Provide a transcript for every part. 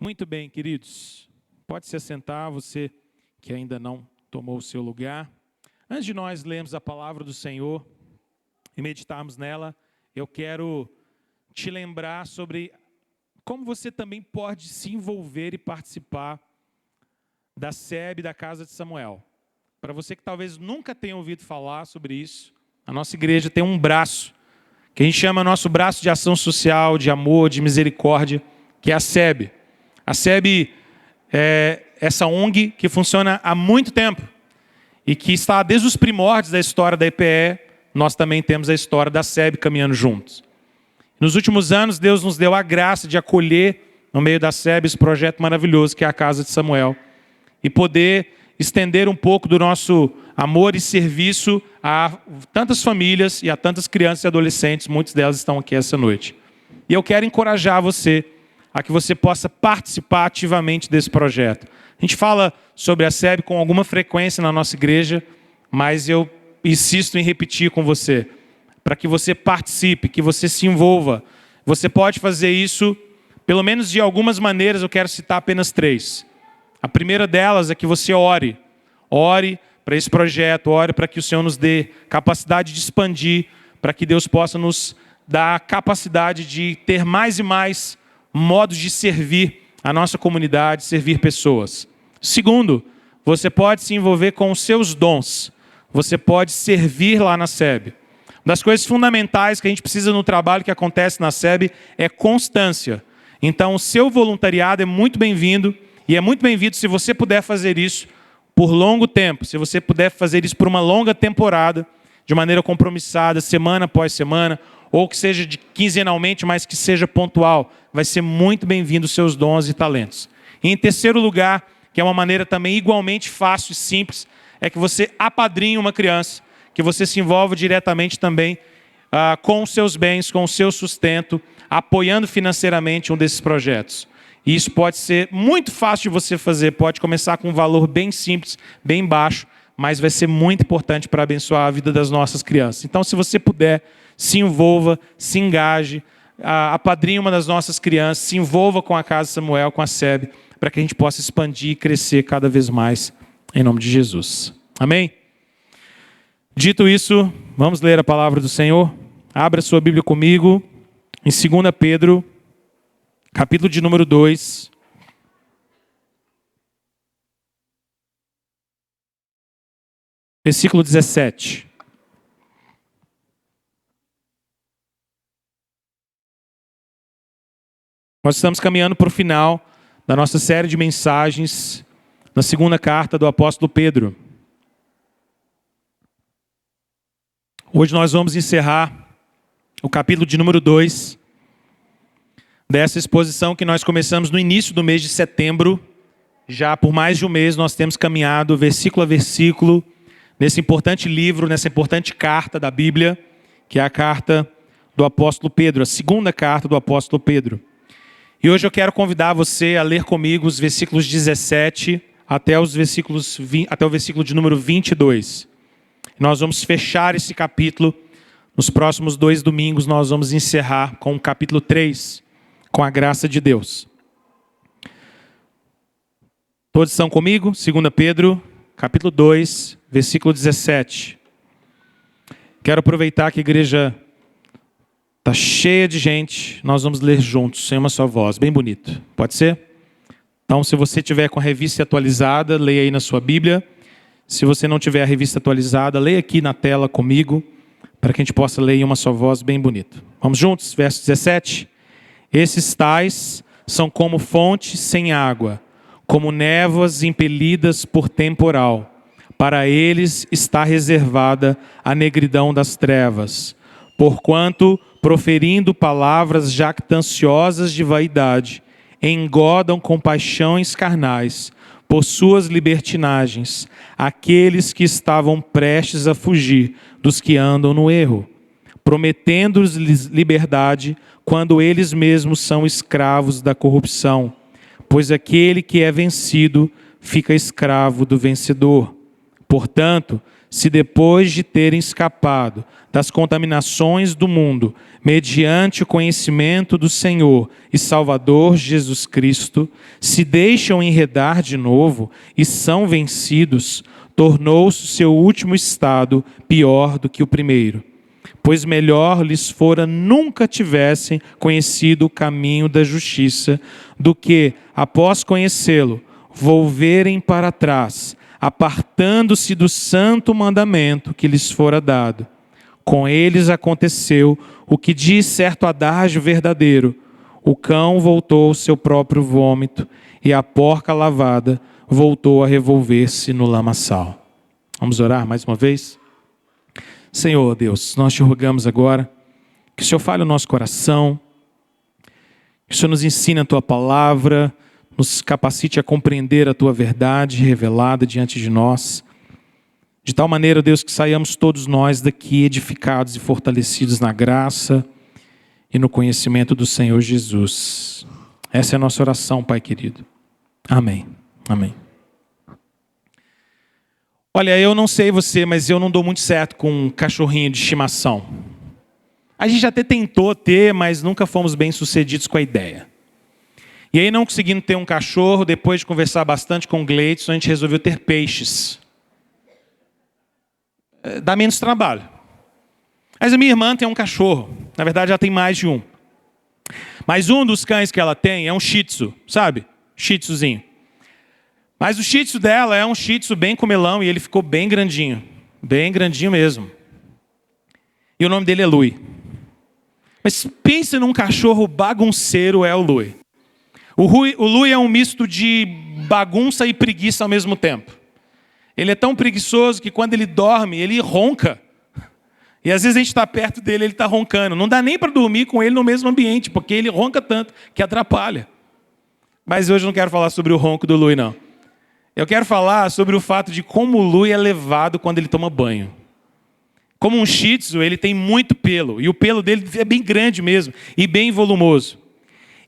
Muito bem, queridos. Pode se assentar, você que ainda não tomou o seu lugar. Antes de nós lermos a palavra do Senhor e meditarmos nela, eu quero te lembrar sobre como você também pode se envolver e participar da SEB da Casa de Samuel. Para você que talvez nunca tenha ouvido falar sobre isso, a nossa igreja tem um braço, que a gente chama nosso braço de ação social, de amor, de misericórdia, que é a SEB. A SEB é essa ONG que funciona há muito tempo e que está desde os primórdios da história da EPE. Nós também temos a história da SEB caminhando juntos. Nos últimos anos, Deus nos deu a graça de acolher, no meio da SEB, esse projeto maravilhoso que é a Casa de Samuel, e poder estender um pouco do nosso amor e serviço a tantas famílias e a tantas crianças e adolescentes. Muitas delas estão aqui essa noite. E eu quero encorajar você a que você possa participar ativamente desse projeto. A gente fala sobre a SEB com alguma frequência na nossa igreja, mas eu insisto em repetir com você, para que você participe, que você se envolva. Você pode fazer isso, pelo menos de algumas maneiras. Eu quero citar apenas 3. A primeira delas é que você ore. Ore para esse projeto, ore para que o Senhor nos dê capacidade de expandir, para que Deus possa nos dar a capacidade de ter mais e mais modos de servir a nossa comunidade, servir pessoas. Segundo, você pode se envolver com os seus dons. Você pode servir lá na SEB. Uma das coisas fundamentais que a gente precisa no trabalho que acontece na SEB é constância. Então, o seu voluntariado é muito bem-vindo, e é muito bem-vindo se você puder fazer isso por longo tempo, se você puder fazer isso por uma longa temporada, de maneira compromissada, semana após semana, ou que seja quinzenalmente, mas que seja pontual. Vai ser muito bem-vindo os seus dons e talentos. E em terceiro lugar, que é uma maneira também igualmente fácil e simples, é que você apadrinhe uma criança, que você se envolva diretamente também com os seus bens, com o seu sustento, apoiando financeiramente um desses projetos. E isso pode ser muito fácil de você fazer, pode começar com um valor bem simples, bem baixo, mas vai ser muito importante para abençoar a vida das nossas crianças. Então, se você puder, se envolva, se engaje, apadrinhe uma das nossas crianças, se envolva com a Casa Samuel, com a SEB, para que a gente possa expandir e crescer cada vez mais, em nome de Jesus. Amém? Dito isso, vamos ler a palavra do Senhor. Abra sua Bíblia comigo, em 2 Pedro, capítulo de número 2. Versículo 17. Nós estamos caminhando para o final da nossa série de mensagens na segunda carta do apóstolo Pedro. Hoje nós vamos encerrar o capítulo de número 2 dessa exposição que nós começamos no início do mês de setembro. Já por mais de um mês nós temos caminhado versículo a versículo nesse importante livro, nessa importante carta da Bíblia, que é a carta do apóstolo Pedro, a segunda carta do apóstolo Pedro. E hoje eu quero convidar você a ler comigo os versículos 17 até o versículo de número 22. Nós vamos fechar esse capítulo. Nos próximos 2 domingos nós vamos encerrar com o capítulo 3, com a graça de Deus. Todos estão comigo? 2 Pedro, capítulo 2, versículo 17. Quero aproveitar que a igreja está cheia de gente. Nós vamos ler juntos, sem uma só voz, bem bonito. Pode ser? Então, se você tiver com a revista atualizada, leia aí na sua Bíblia. Se você não tiver a revista atualizada, leia aqui na tela comigo, para que a gente possa ler em uma só voz, bem bonito. Vamos juntos? Verso 17. Esses tais são como fontes sem água, como névoas impelidas por temporal. Para eles está reservada a negridão das trevas, porquanto, proferindo palavras jactanciosas de vaidade, engodam com paixões carnais, por suas libertinagens, aqueles que estavam prestes a fugir dos que andam no erro, prometendo-lhes liberdade, quando eles mesmos são escravos da corrupção, pois aquele que é vencido fica escravo do vencedor. Portanto, se depois de terem escapado das contaminações do mundo, mediante o conhecimento do Senhor e Salvador Jesus Cristo, se deixam enredar de novo e são vencidos, tornou-se o seu último estado pior do que o primeiro. Pois melhor lhes fora nunca tivessem conhecido o caminho da justiça, do que, após conhecê-lo, volverem para trás, apartando-se do santo mandamento que lhes fora dado. Com eles aconteceu o que diz certo adágio verdadeiro: o cão voltou ao seu próprio vômito, e a porca lavada voltou a revolver-se no lamaçal. Vamos orar mais uma vez? Senhor Deus, nós te rogamos agora que o Senhor fale o nosso coração, que o Senhor nos ensine a Tua palavra, nos capacite a compreender a Tua verdade revelada diante de nós, de tal maneira, Deus, que saiamos todos nós daqui edificados e fortalecidos na graça e no conhecimento do Senhor Jesus. Essa é a nossa oração, Pai querido. Amém. Amém. Olha, eu não sei você, mas eu não dou muito certo com um cachorrinho de estimação. A gente até tentou ter, mas nunca fomos bem sucedidos com a ideia. E aí, não conseguindo ter um cachorro, depois de conversar bastante com o Gleidson, a gente resolveu ter peixes. Dá menos trabalho. Mas a minha irmã tem um cachorro. Na verdade, ela tem mais de um. Mas um dos cães que ela tem é um Shih Tzu, sabe? Shih Tzuzinho. Mas o Shih Tzu dela é um Shih Tzu bem comelão e ele ficou bem grandinho. Bem grandinho mesmo. E o nome dele é Louie. Mas pensa num cachorro bagunceiro, é o Louie. O Louie é um misto de bagunça e preguiça ao mesmo tempo. Ele é tão preguiçoso que quando ele dorme, ele ronca. E às vezes a gente está perto dele, ele está roncando. Não dá nem para dormir com ele no mesmo ambiente, porque ele ronca tanto que atrapalha. Mas hoje eu não quero falar sobre o ronco do Louie, não. Eu quero falar sobre o fato de como o Louie é levado quando ele toma banho. Como um Shih Tzu, ele tem muito pelo. E o pelo dele é bem grande mesmo. E bem volumoso.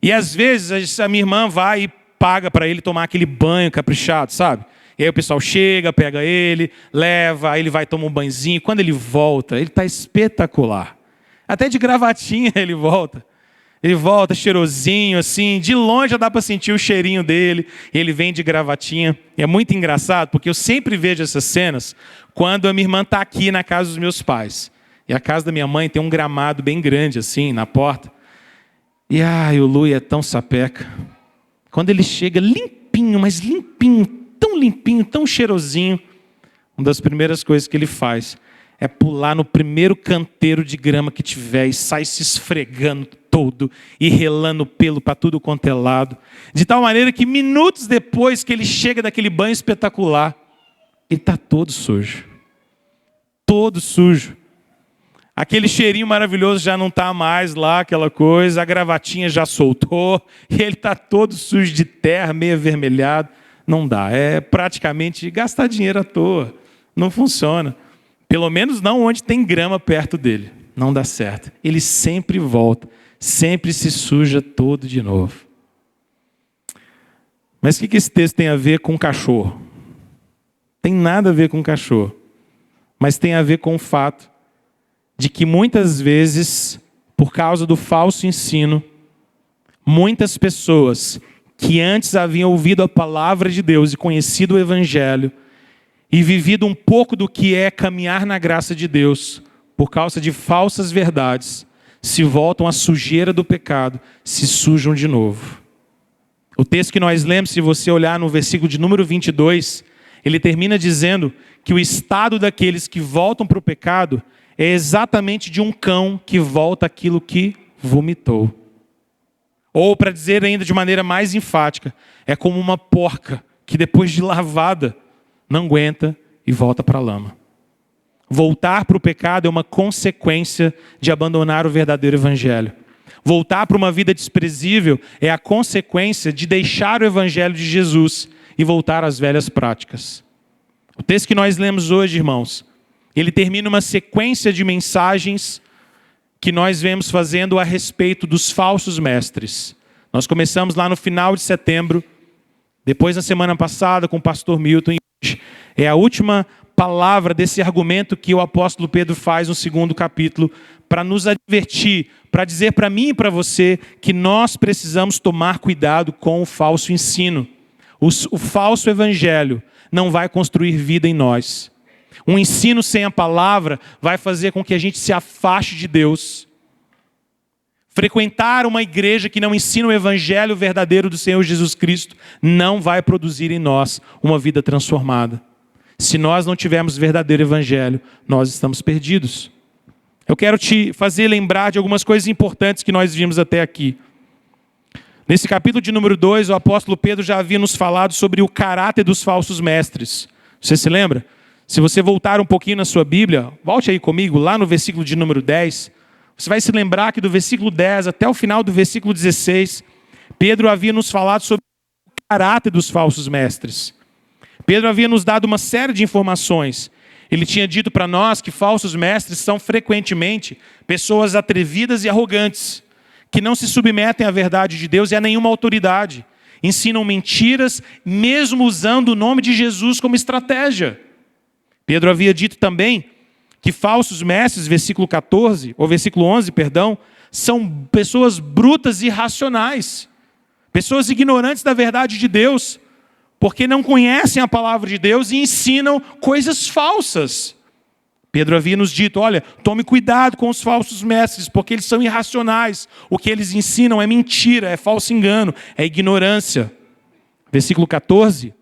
E às vezes a minha irmã vai e paga para ele tomar aquele banho caprichado, sabe? E aí o pessoal chega, pega ele, leva, aí ele vai tomar um banhozinho. Quando ele volta, ele está espetacular. Até de gravatinha ele volta. Ele volta cheirosinho, assim, de longe já dá para sentir o cheirinho dele. Ele vem de gravatinha. E é muito engraçado, porque eu sempre vejo essas cenas quando a minha irmã está aqui na casa dos meus pais. E a casa da minha mãe tem um gramado bem grande, assim, na porta. E o Louie é tão sapeca. Quando ele chega limpinho, mas limpinho, tão cheirosinho, uma das primeiras coisas que ele faz é pular no primeiro canteiro de grama que tiver e sai se esfregando todo e relando pelo para tudo quanto é lado. De tal maneira que minutos depois que ele chega daquele banho espetacular, ele está todo sujo. Todo sujo. Aquele cheirinho maravilhoso já não está mais lá, aquela coisa, a gravatinha já soltou, e ele está todo sujo de terra, meio avermelhado. Não dá, é praticamente gastar dinheiro à toa. Não funciona. Pelo menos não onde tem grama perto dele. Não dá certo. Ele sempre volta, sempre se suja todo de novo. Mas o que esse texto tem a ver com cachorro? Tem nada a ver com cachorro. Mas tem a ver com o fato de que muitas vezes, por causa do falso ensino, muitas pessoas que antes haviam ouvido a palavra de Deus e conhecido o Evangelho, e vivido um pouco do que é caminhar na graça de Deus, por causa de falsas verdades, se voltam à sujeira do pecado, se sujam de novo. O texto que nós lemos, se você olhar no versículo de número 22, ele termina dizendo que o estado daqueles que voltam para o pecado é exatamente de um cão que volta àquilo que vomitou. Ou, para dizer ainda de maneira mais enfática, é como uma porca que depois de lavada não aguenta e volta para a lama. Voltar para o pecado é uma consequência de abandonar o verdadeiro evangelho. Voltar para uma vida desprezível é a consequência de deixar o evangelho de Jesus e voltar às velhas práticas. O texto que nós lemos hoje, irmãos, ele termina uma sequência de mensagens que nós vemos fazendo a respeito dos falsos mestres. Nós começamos lá no final de setembro, depois na semana passada com o pastor Milton, e hoje é a última palavra, desse argumento que o apóstolo Pedro faz no 2º capítulo, para nos advertir, para dizer para mim e para você que nós precisamos tomar cuidado com o falso ensino. O falso evangelho não vai construir vida em nós. Um ensino sem a palavra vai fazer com que a gente se afaste de Deus. Frequentar uma igreja que não ensina o evangelho verdadeiro do Senhor Jesus Cristo não vai produzir em nós uma vida transformada. Se nós não tivermos verdadeiro evangelho, nós estamos perdidos. Eu quero te fazer lembrar de algumas coisas importantes que nós vimos até aqui. Nesse capítulo de número 2, o apóstolo Pedro já havia nos falado sobre o caráter dos falsos mestres. Você se lembra? Se você voltar um pouquinho na sua Bíblia, volte aí comigo, lá no versículo de número 10. Você vai se lembrar que do versículo 10 até o final do versículo 16, Pedro havia nos falado sobre o caráter dos falsos mestres. Pedro havia nos dado uma série de informações. Ele tinha dito para nós que falsos mestres são frequentemente pessoas atrevidas e arrogantes, que não se submetem à verdade de Deus e a nenhuma autoridade. Ensinam mentiras, mesmo usando o nome de Jesus como estratégia. Pedro havia dito também que falsos mestres, versículo 14, ou versículo 11, perdão, são pessoas brutas e irracionais, pessoas ignorantes da verdade de Deus, porque não conhecem a palavra de Deus e ensinam coisas falsas. Pedro havia nos dito, olha, tome cuidado com os falsos mestres, porque eles são irracionais. O que eles ensinam é mentira, é falso engano, é ignorância. Versículo 14,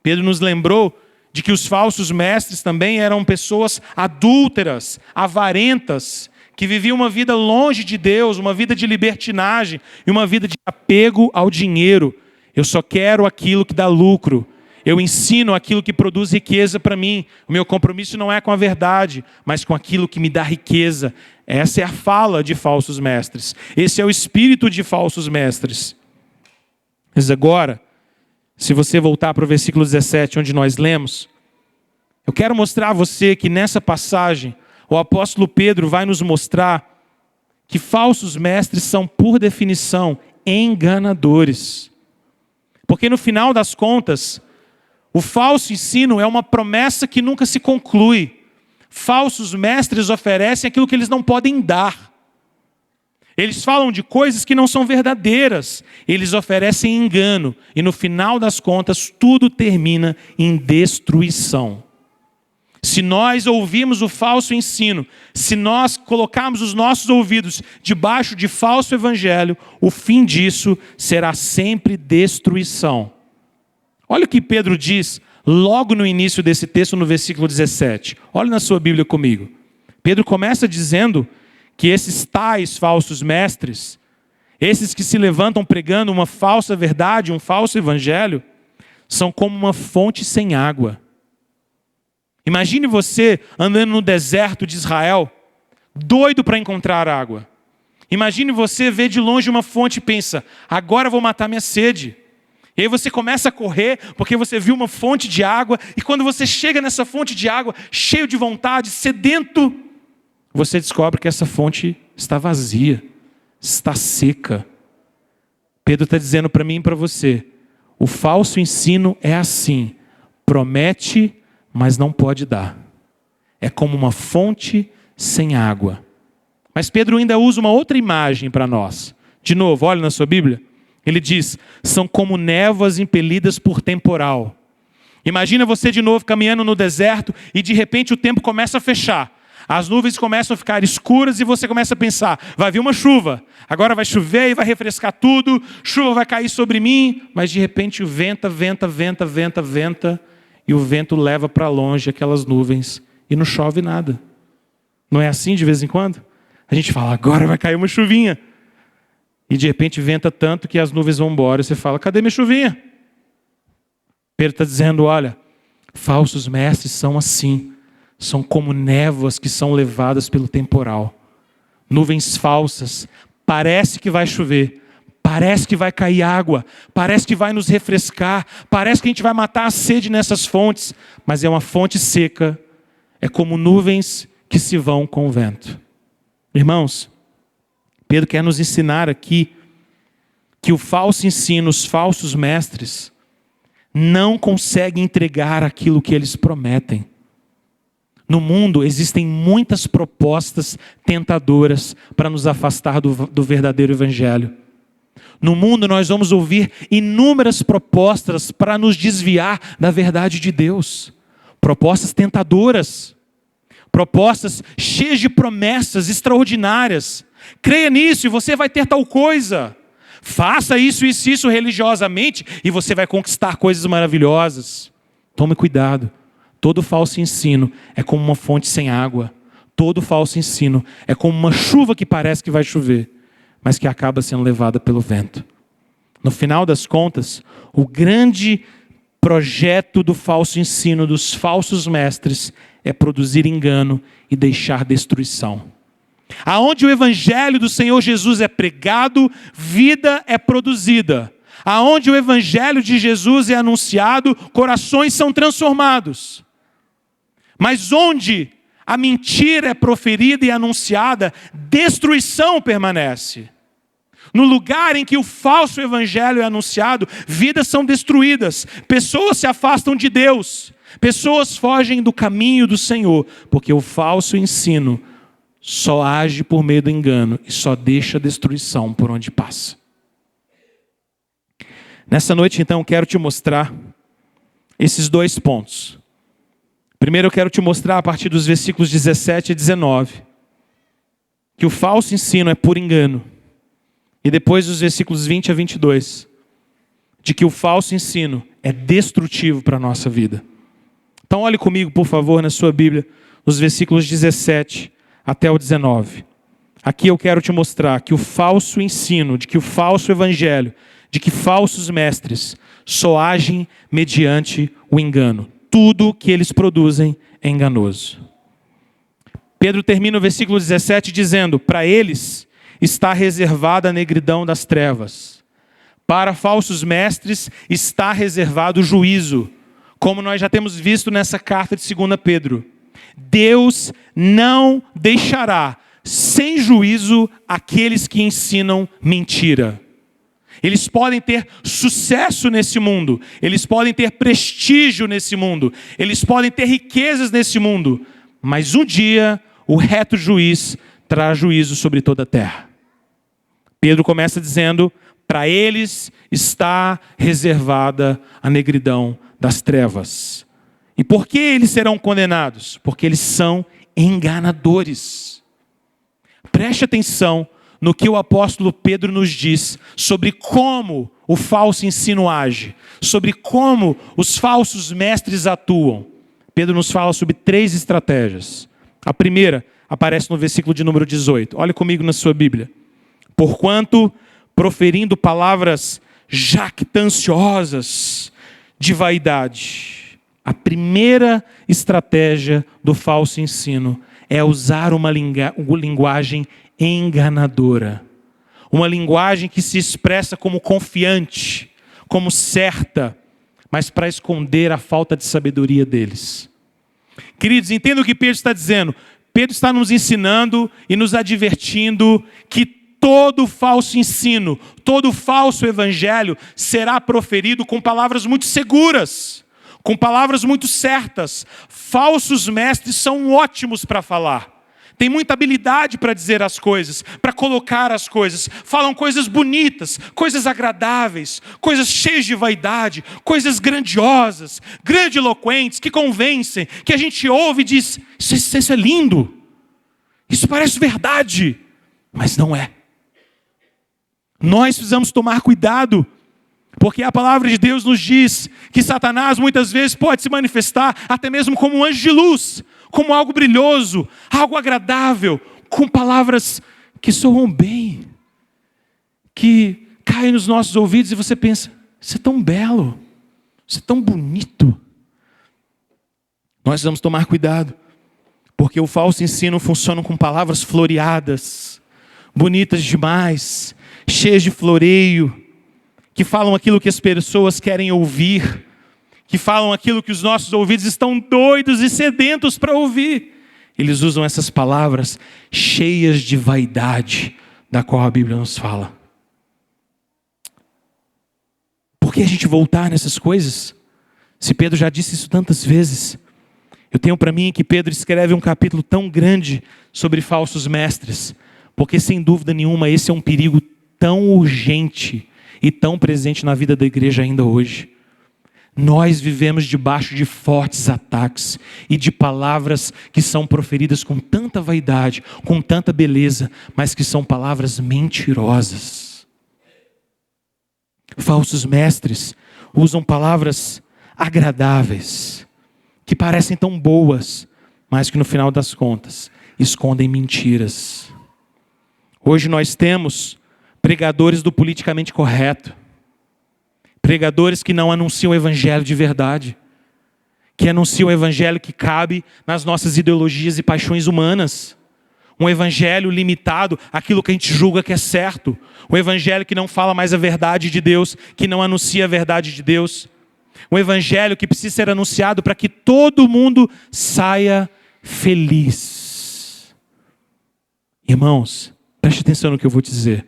Pedro nos lembrou de que os falsos mestres também eram pessoas adúlteras, avarentas, que viviam uma vida longe de Deus, uma vida de libertinagem e uma vida de apego ao dinheiro. Eu só quero aquilo que dá lucro. Eu ensino aquilo que produz riqueza para mim. O meu compromisso não é com a verdade, mas com aquilo que me dá riqueza. Essa é a fala de falsos mestres. Esse é o espírito de falsos mestres. Mas agora, se você voltar para o versículo 17, onde nós lemos, eu quero mostrar a você que nessa passagem, o apóstolo Pedro vai nos mostrar que falsos mestres são, por definição, enganadores. Porque no final das contas, o falso ensino é uma promessa que nunca se conclui. Falsos mestres oferecem aquilo que eles não podem dar. Eles falam de coisas que não são verdadeiras. Eles oferecem engano. E no final das contas, tudo termina em destruição. Se nós ouvirmos o falso ensino, se nós colocarmos os nossos ouvidos debaixo de falso evangelho, o fim disso será sempre destruição. Olha o que Pedro diz logo no início desse texto, no versículo 17. Olha na sua Bíblia comigo. Pedro começa dizendo que esses tais falsos mestres, esses que se levantam pregando uma falsa verdade, um falso evangelho, são como uma fonte sem água. Imagine você andando no deserto de Israel, doido para encontrar água. Imagine você ver de longe uma fonte e pensa, agora eu vou matar minha sede. E aí você começa a correr porque você viu uma fonte de água, e quando você chega nessa fonte de água, cheio de vontade, sedento, você descobre que essa fonte está vazia, está seca. Pedro está dizendo para mim e para você, o falso ensino é assim, promete, mas não pode dar. É como uma fonte sem água. Mas Pedro ainda usa uma outra imagem para nós. De novo, olha na sua Bíblia. Ele diz, são como névoas impelidas por temporal. Imagina você de novo caminhando no deserto e de repente o tempo começa a fechar. As nuvens começam a ficar escuras e você começa a pensar, vai vir uma chuva. Agora vai chover e vai refrescar tudo, chuva vai cair sobre mim. Mas de repente o venta, e o vento leva para longe aquelas nuvens e não chove nada. Não é assim de vez em quando? A gente fala, agora vai cair uma chuvinha. E de repente venta tanto que as nuvens vão embora. E você fala, cadê minha chuvinha? Pedro está dizendo, olha, falsos mestres são assim. São como névoas que são levadas pelo temporal. Nuvens falsas. Parece que vai chover. Parece que vai cair água, parece que vai nos refrescar, parece que a gente vai matar a sede nessas fontes, mas é uma fonte seca, é como nuvens que se vão com o vento. Irmãos, Pedro quer nos ensinar aqui que o falso ensino, os falsos mestres, não conseguem entregar aquilo que eles prometem. No mundo existem muitas propostas tentadoras para nos afastar do verdadeiro evangelho. No mundo nós vamos ouvir inúmeras propostas para nos desviar da verdade de Deus. Propostas tentadoras. Propostas cheias de promessas extraordinárias. Creia nisso e você vai ter tal coisa. Faça isso, isso, isso religiosamente e você vai conquistar coisas maravilhosas. Tome cuidado. Todo falso ensino é como uma fonte sem água. Todo falso ensino é como uma chuva que parece que vai chover, mas que acaba sendo levada pelo vento. No final das contas, o grande projeto do falso ensino, dos falsos mestres, é produzir engano e deixar destruição. Aonde o evangelho do Senhor Jesus é pregado, vida é produzida. Aonde o evangelho de Jesus é anunciado, corações são transformados. Mas onde a mentira é proferida e anunciada, destruição permanece. No lugar em que o falso evangelho é anunciado, vidas são destruídas, pessoas se afastam de Deus, pessoas fogem do caminho do Senhor, porque o falso ensino só age por meio do engano e só deixa destruição por onde passa. Nessa noite, então, quero te mostrar esses dois pontos. Primeiro eu quero te mostrar a partir dos versículos 17 e 19, que o falso ensino é por engano. E depois dos versículos 20 a 22, de que o falso ensino é destrutivo para a nossa vida. Então olhe comigo, por favor, na sua Bíblia, nos versículos 17 até o 19. Aqui eu quero te mostrar que o falso ensino, de que o falso evangelho, de que falsos mestres só agem mediante o engano. Tudo que eles produzem é enganoso. Pedro termina o versículo 17 dizendo: para eles está reservada a negridão das trevas. Para falsos mestres está reservado o juízo, como nós já temos visto nessa carta de 2 Pedro. Deus não deixará sem juízo aqueles que ensinam mentira. Eles podem ter sucesso nesse mundo, eles podem ter prestígio nesse mundo, eles podem ter riquezas nesse mundo, mas um dia o reto juiz trará juízo sobre toda a terra. Pedro começa dizendo: para eles está reservada a negridão das trevas. E por que eles serão condenados? Porque eles são enganadores. Preste atenção no que o apóstolo Pedro nos diz sobre como o falso ensino age, sobre como os falsos mestres atuam. Pedro nos fala sobre 3 estratégias. A primeira aparece no versículo de número 18. Olhe comigo na sua Bíblia. Porquanto, proferindo palavras jactanciosas de vaidade. A primeira estratégia do falso ensino é usar uma linguagem enganadora. Uma linguagem que se expressa como confiante, como certa, mas para esconder a falta de sabedoria deles. Queridos, entenda o que Pedro está dizendo. Pedro está nos ensinando e nos advertindo que todo falso ensino, todo falso evangelho será proferido com palavras muito seguras, com palavras muito certas. Falsos mestres são ótimos para falar. Tem muita habilidade para dizer as coisas, para colocar as coisas. Falam coisas bonitas, coisas agradáveis, coisas cheias de vaidade, coisas grandiosas, grandiloquentes, que convencem, que a gente ouve e diz: isso é lindo, isso parece verdade, mas não é. Nós precisamos tomar cuidado, porque a palavra de Deus nos diz que Satanás muitas vezes pode se manifestar até mesmo como um anjo de luz, como algo brilhoso, algo agradável, com palavras que soam bem, que caem nos nossos ouvidos e você pensa: isso é tão belo, isso é tão bonito. Nós vamos tomar cuidado, porque o falso ensino funciona com palavras floreadas, bonitas demais, cheias de floreio, que falam aquilo que as pessoas querem ouvir, que falam aquilo que os nossos ouvidos estão doidos e sedentos para ouvir. Eles usam essas palavras cheias de vaidade, da qual a Bíblia nos fala. Por que a gente voltar nessas coisas? Se Pedro já disse isso tantas vezes. Eu tenho para mim que Pedro escreve um capítulo tão grande sobre falsos mestres, porque sem dúvida nenhuma esse é um perigo tão urgente e tão presente na vida da igreja ainda hoje. Nós vivemos debaixo de fortes ataques e de palavras que são proferidas com tanta vaidade, com tanta beleza, mas que são palavras mentirosas. Falsos mestres usam palavras agradáveis, que parecem tão boas, mas que no final das contas escondem mentiras. Hoje nós temos pregadores do politicamente correto, pregadores que não anunciam o evangelho de verdade, que anunciam o evangelho que cabe nas nossas ideologias e paixões humanas. Um evangelho limitado àquilo que a gente julga que é certo. Um evangelho que não fala mais a verdade de Deus, que não anuncia a verdade de Deus. Um evangelho que precisa ser anunciado para que todo mundo saia feliz. Irmãos, preste atenção no que eu vou dizer.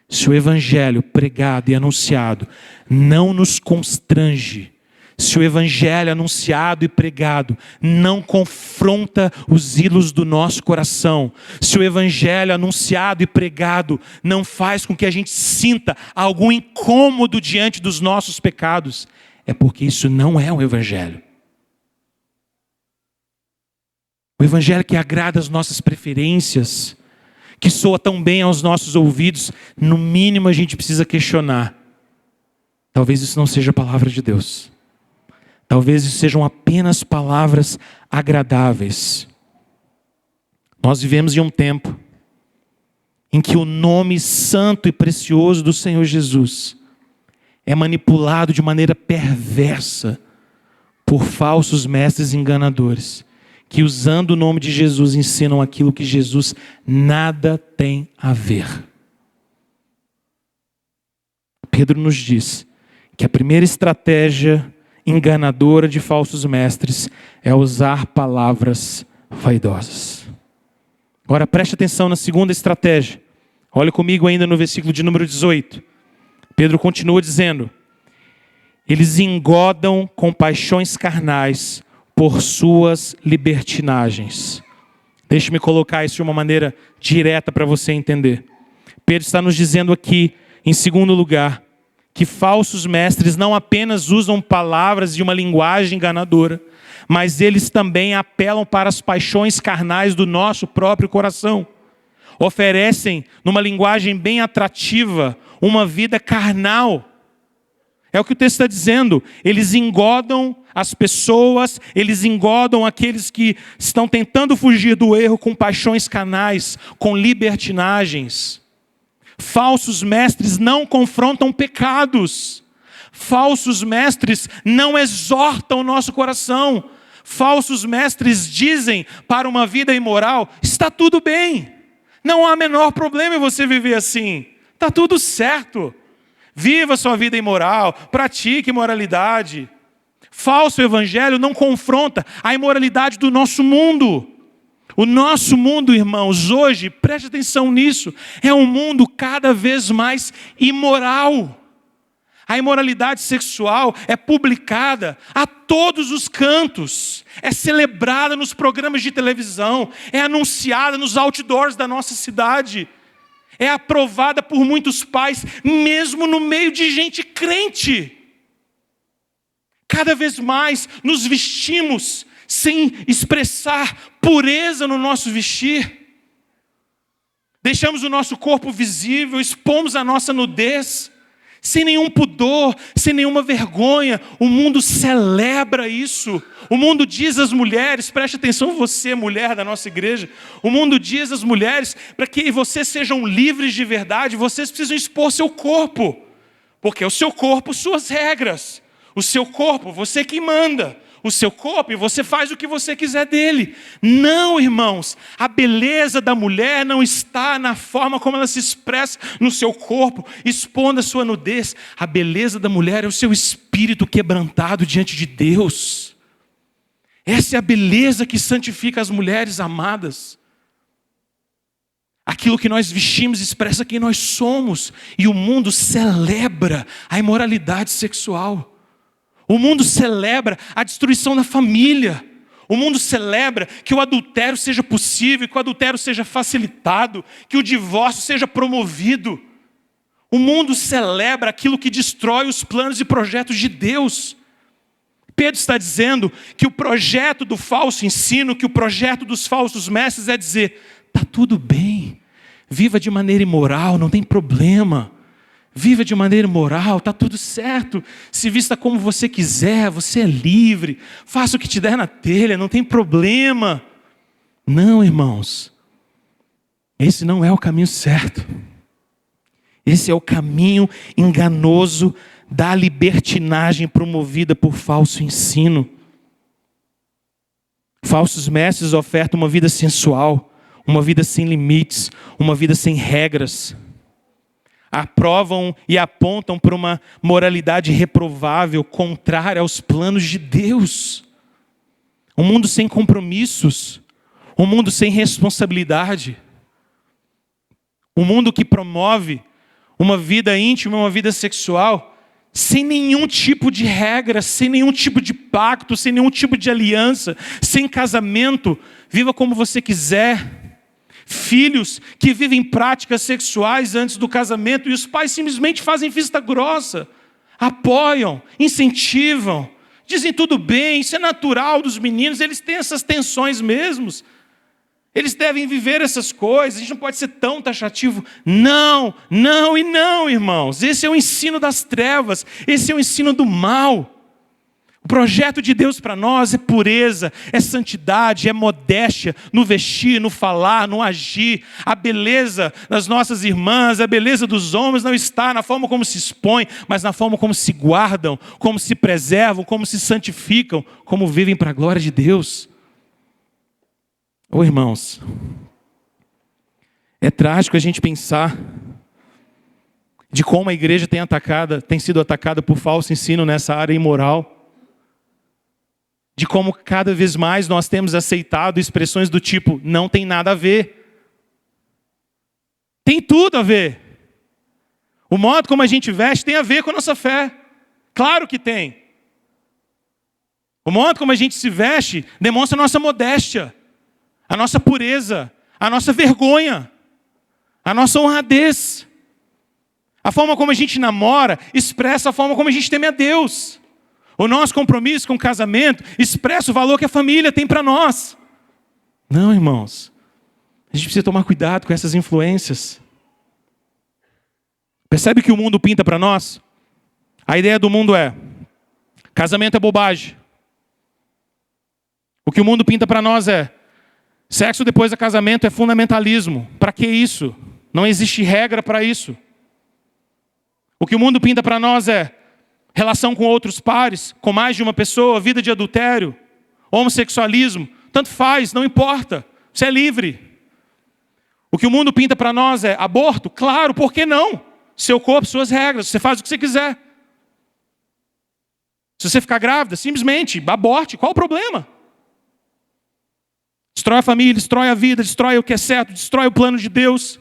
Se o evangelho pregado e anunciado não nos constrange, se o evangelho anunciado e pregado não confronta os ídolos do nosso coração, se o evangelho anunciado e pregado não faz com que a gente sinta algum incômodo diante dos nossos pecados, é porque isso não é um evangelho. O evangelho que agrada as nossas preferências, que soa tão bem aos nossos ouvidos, no mínimo a gente precisa questionar. Talvez isso não seja a palavra de Deus. Talvez isso sejam apenas palavras agradáveis. Nós vivemos em um tempo em que o nome santo e precioso do Senhor Jesus é manipulado de maneira perversa por falsos mestres enganadores, que usando o nome de Jesus ensinam aquilo que Jesus nada tem a ver. Pedro nos diz que a primeira estratégia enganadora de falsos mestres é usar palavras vaidosas. Agora preste atenção na segunda estratégia. Olha comigo ainda no versículo de número 18. Pedro continua dizendo: eles engodam com paixões carnais por suas libertinagens. Deixe-me colocar isso de uma maneira direta para você entender. Pedro está nos dizendo aqui, em segundo lugar, que falsos mestres não apenas usam palavras de uma linguagem enganadora, mas eles também apelam para as paixões carnais do nosso próprio coração. Oferecem, numa linguagem bem atrativa, uma vida carnal. É o que o texto está dizendo. Eles engodam as pessoas, eles engodam aqueles que estão tentando fugir do erro com paixões carnais, com libertinagens. Falsos mestres não confrontam pecados. Falsos mestres não exortam o nosso coração. Falsos mestres dizem para uma vida imoral: está tudo bem. Não há menor problema em você viver assim. Está tudo certo. Viva sua vida imoral, pratique imoralidade. Falso evangelho não confronta a imoralidade do nosso mundo. O nosso mundo, irmãos, hoje, preste atenção nisso, é um mundo cada vez mais imoral. A imoralidade sexual é publicada a todos os cantos, é celebrada nos programas de televisão, é anunciada nos outdoors da nossa cidade, é aprovada por muitos pais, mesmo no meio de gente crente. Cada vez mais nos vestimos sem expressar pureza no nosso vestir. Deixamos o nosso corpo visível, expomos a nossa nudez, sem nenhum pudor, sem nenhuma vergonha. O mundo celebra isso. O mundo diz às mulheres, preste atenção você, mulher da nossa igreja, o mundo diz às mulheres, para que vocês sejam livres de verdade, vocês precisam expor seu corpo, porque é o seu corpo, suas regras. O seu corpo, você que manda. O seu corpo e você faz o que você quiser dele. Não, irmãos, a beleza da mulher não está na forma como ela se expressa no seu corpo, expondo a sua nudez. A beleza da mulher é o seu espírito quebrantado diante de Deus. Essa é a beleza que santifica as mulheres amadas. Aquilo que nós vestimos expressa quem nós somos. E o mundo celebra a imoralidade sexual. O mundo celebra a destruição da família. O mundo celebra que o adultério seja possível, que o adultério seja facilitado, que o divórcio seja promovido. O mundo celebra aquilo que destrói os planos e projetos de Deus. Pedro está dizendo que o projeto do falso ensino, que o projeto dos falsos mestres é dizer: está tudo bem, viva de maneira imoral, não tem problema. Viva de maneira imoral, está tudo certo. Se vista como você quiser, você é livre. Faça o que te der na telha, não tem problema. Não, irmãos. Esse não é o caminho certo. Esse é o caminho enganoso da libertinagem promovida por falso ensino. Falsos mestres ofertam uma vida sensual, uma vida sem limites, uma vida sem regras. Aprovam e apontam para uma moralidade reprovável, contrária aos planos de Deus. Um mundo sem compromissos, um mundo sem responsabilidade. Um mundo que promove uma vida íntima, uma vida sexual, sem nenhum tipo de regra, sem nenhum tipo de pacto, sem nenhum tipo de aliança, sem casamento. Viva como você quiser. Filhos que vivem práticas sexuais antes do casamento e os pais simplesmente fazem vista grossa, apoiam, incentivam, dizem tudo bem, isso é natural dos meninos, eles têm essas tensões mesmos, eles devem viver essas coisas, a gente não pode ser tão taxativo. Não, não e não, irmãos. Esse é o ensino das trevas, esse é o ensino do mal. O projeto de Deus para nós é pureza, é santidade, é modéstia no vestir, no falar, no agir. A beleza das nossas irmãs, a beleza dos homens não está na forma como se expõem, mas na forma como se guardam, como se preservam, como se santificam, como vivem para a glória de Deus. Ô irmãos, é trágico a gente pensar de como a igreja tem sido atacada por falso ensino nessa área imoral. De como cada vez mais nós temos aceitado expressões do tipo: não tem nada a ver. Tem tudo a ver. O modo como a gente veste tem a ver com a nossa fé. Claro que tem. O modo como a gente se veste demonstra a nossa modéstia, a nossa pureza, a nossa vergonha, a nossa honradez. A forma como a gente namora expressa a forma como a gente teme a Deus. O nosso compromisso com o casamento expressa o valor que a família tem para nós. Não, irmãos. A gente precisa tomar cuidado com essas influências. Percebe que o mundo pinta para nós? A ideia do mundo é: casamento é bobagem. O que o mundo pinta para nós é: sexo depois do casamento é fundamentalismo. Para que isso? Não existe regra para isso. O que o mundo pinta para nós é: relação com outros pares, com mais de uma pessoa, vida de adultério, homossexualismo, tanto faz, não importa, você é livre. O que o mundo pinta para nós é: aborto, claro, por que não? Seu corpo, suas regras, você faz o que você quiser. Se você ficar grávida, simplesmente aborte, qual o problema? Destrói a família, destrói a vida, destrói o que é certo, destrói o plano de Deus.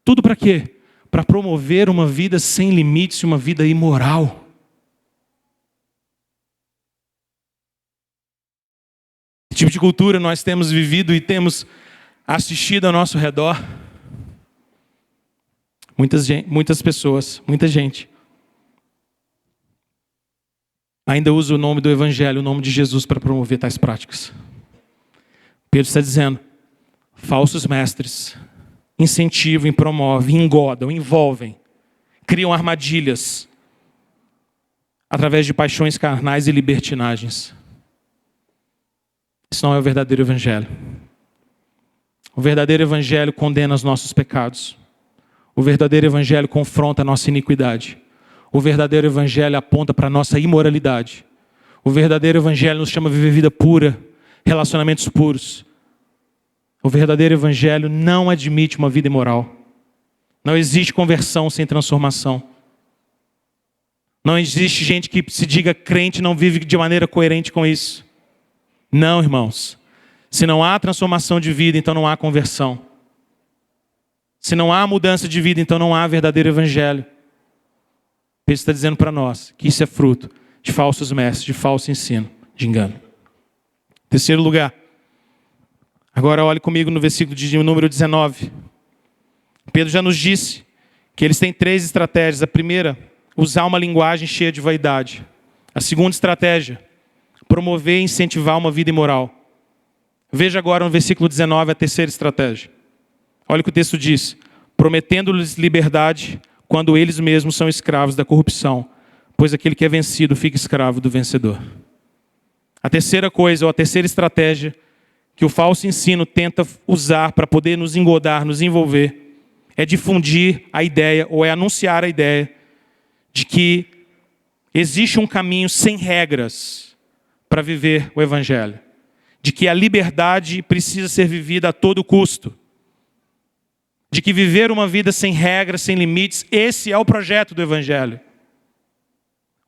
Tudo para quê? Para promover uma vida sem limites, uma vida imoral. Que tipo de cultura nós temos vivido e temos assistido ao nosso redor? Muitas pessoas, muita gente ainda usa o nome do Evangelho, o nome de Jesus, para promover tais práticas. Pedro está dizendo: falsos mestres incentivam, promovem, engodam, envolvem, criam armadilhas através de paixões carnais e libertinagens. Isso não é o verdadeiro evangelho. O verdadeiro evangelho condena os nossos pecados. O verdadeiro evangelho confronta a nossa iniquidade. O verdadeiro evangelho aponta para a nossa imoralidade. O verdadeiro evangelho nos chama a viver vida pura, relacionamentos puros. O verdadeiro evangelho não admite uma vida imoral. Não existe conversão sem transformação. Não existe gente que se diga crente e não vive de maneira coerente com isso. Não, irmãos. Se não há transformação de vida, então não há conversão. Se não há mudança de vida, então não há verdadeiro evangelho. Pedro está dizendo para nós que isso é fruto de falsos mestres, de falso ensino, de engano. Terceiro lugar. Agora olhe comigo no versículo de número 19. Pedro já nos disse que eles têm 3 estratégias. A primeira, usar uma linguagem cheia de vaidade. A segunda estratégia, promover e incentivar uma vida imoral. Veja agora no versículo 19 a terceira estratégia. Olha o que o texto diz. Prometendo-lhes liberdade quando eles mesmos são escravos da corrupção, pois aquele que é vencido fica escravo do vencedor. A terceira coisa, ou a terceira estratégia, que o falso ensino tenta usar para poder nos engodar, nos envolver, é difundir a ideia, ou é anunciar a ideia, de que existe um caminho sem regras para viver o Evangelho. De que a liberdade precisa ser vivida a todo custo. De que viver uma vida sem regras, sem limites, esse é o projeto do Evangelho.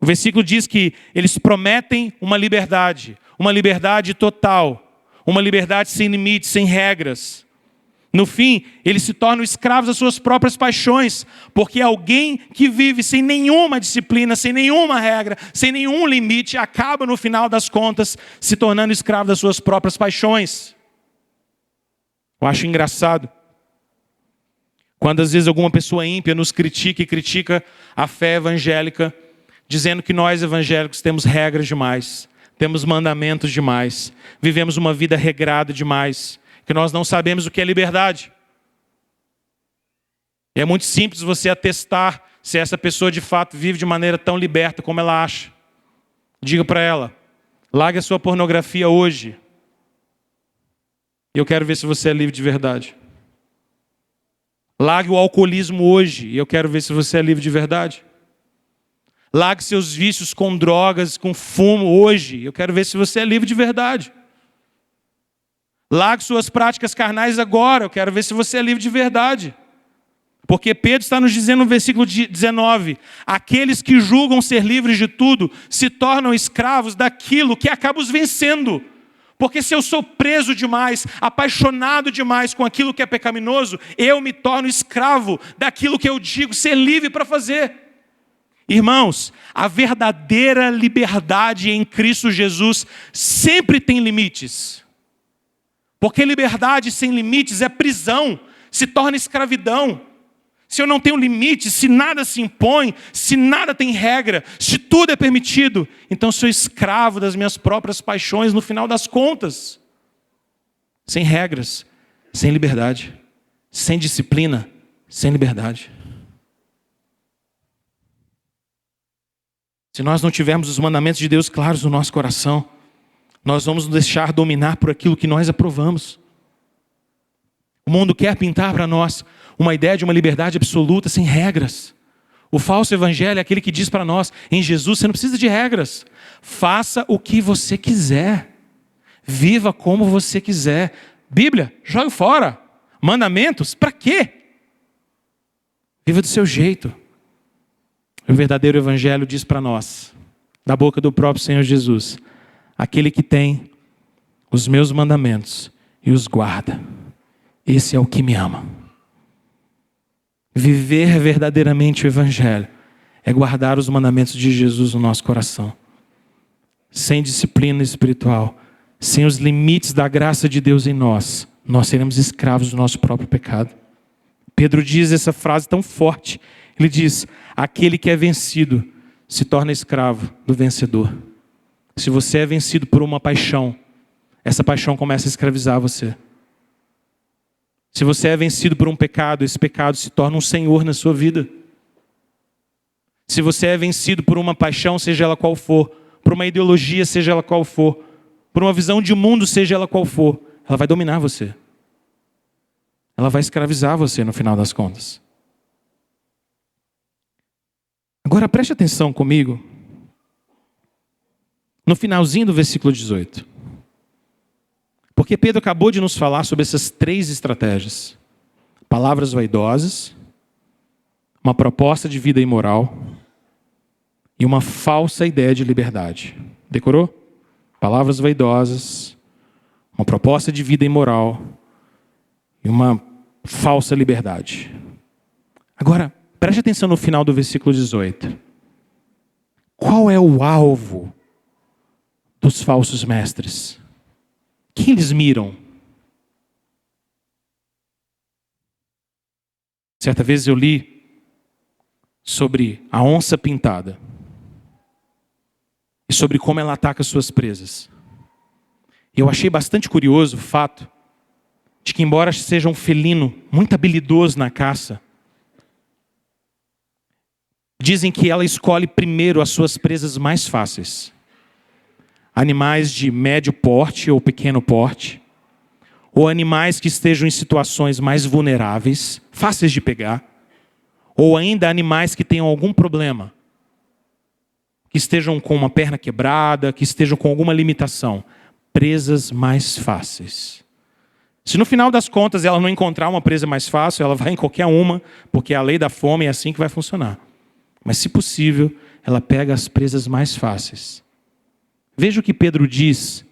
O versículo diz que eles prometem uma liberdade total, uma liberdade sem limites, sem regras. No fim, eles se tornam escravos das suas próprias paixões, porque alguém que vive sem nenhuma disciplina, sem nenhuma regra, sem nenhum limite, acaba no final das contas se tornando escravo das suas próprias paixões. Eu acho engraçado quando às vezes alguma pessoa ímpia nos critica e critica a fé evangélica, dizendo que nós evangélicos temos regras demais, temos mandamentos demais, vivemos uma vida regrada demais, que nós não sabemos o que é liberdade. E é muito simples você atestar se essa pessoa de fato vive de maneira tão liberta como ela acha. Diga para ela, largue a sua pornografia hoje. E eu quero ver se você é livre de verdade. Largue o alcoolismo hoje, e eu quero ver se você é livre de verdade. Largue seus vícios com drogas, com fumo hoje, e eu quero ver se você é livre de verdade. Largue suas práticas carnais agora, eu quero ver se você é livre de verdade. Porque Pedro está nos dizendo no versículo 19, aqueles que julgam ser livres de tudo, se tornam escravos daquilo que acaba os vencendo. Porque se eu sou preso demais, apaixonado demais com aquilo que é pecaminoso, eu me torno escravo daquilo que eu digo ser livre para fazer. Irmãos, a verdadeira liberdade em Cristo Jesus sempre tem limites. Porque liberdade sem limites é prisão, se torna escravidão. Se eu não tenho limite, se nada se impõe, se nada tem regra, se tudo é permitido, então sou escravo das minhas próprias paixões no final das contas. Sem regras, sem liberdade, sem disciplina, sem liberdade. Se nós não tivermos os mandamentos de Deus claros no nosso coração, nós vamos nos deixar dominar por aquilo que nós aprovamos. O mundo quer pintar para nós uma ideia de uma liberdade absoluta, sem regras. O falso evangelho é aquele que diz para nós, em Jesus você não precisa de regras. Faça o que você quiser. Viva como você quiser. Bíblia, jogue fora. Mandamentos, para quê? Viva do seu jeito. O verdadeiro evangelho diz para nós, da boca do próprio Senhor Jesus, aquele que tem os meus mandamentos e os guarda, esse é o que me ama. Viver verdadeiramente o evangelho é guardar os mandamentos de Jesus no nosso coração. Sem disciplina espiritual, sem os limites da graça de Deus em nós, nós seremos escravos do nosso próprio pecado. Pedro diz essa frase tão forte. Ele diz, aquele que é vencido se torna escravo do vencedor. Se você é vencido por uma paixão, essa paixão começa a escravizar você. Se você é vencido por um pecado, esse pecado se torna um senhor na sua vida. Se você é vencido por uma paixão, seja ela qual for, por uma ideologia, seja ela qual for, por uma visão de mundo, seja ela qual for, ela vai dominar você. Ela vai escravizar você no final das contas. Agora preste atenção comigo no finalzinho do versículo 18. Porque Pedro acabou de nos falar sobre essas 3 estratégias. Palavras vaidosas, uma proposta de vida imoral e uma falsa ideia de liberdade. Decorou? Palavras vaidosas, uma proposta de vida imoral e uma falsa liberdade. Agora, preste atenção no final do versículo 18. Qual é o alvo dos falsos mestres? quem eles miram? Certa vez eu li sobre a onça pintada e sobre como ela ataca suas presas. E eu achei bastante curioso o fato de que, embora seja um felino muito habilidoso na caça, dizem que ela escolhe primeiro as suas presas mais fáceis. Animais de médio porte ou pequeno porte, ou animais que estejam em situações mais vulneráveis, fáceis de pegar, ou ainda animais que tenham algum problema, que estejam com uma perna quebrada, que estejam com alguma limitação. Presas mais fáceis. Se no final das contas ela não encontrar uma presa mais fácil, ela vai em qualquer uma, porque a lei da fome é assim que vai funcionar. Mas, se possível, ela pega as presas mais fáceis. Veja o que Pedro diz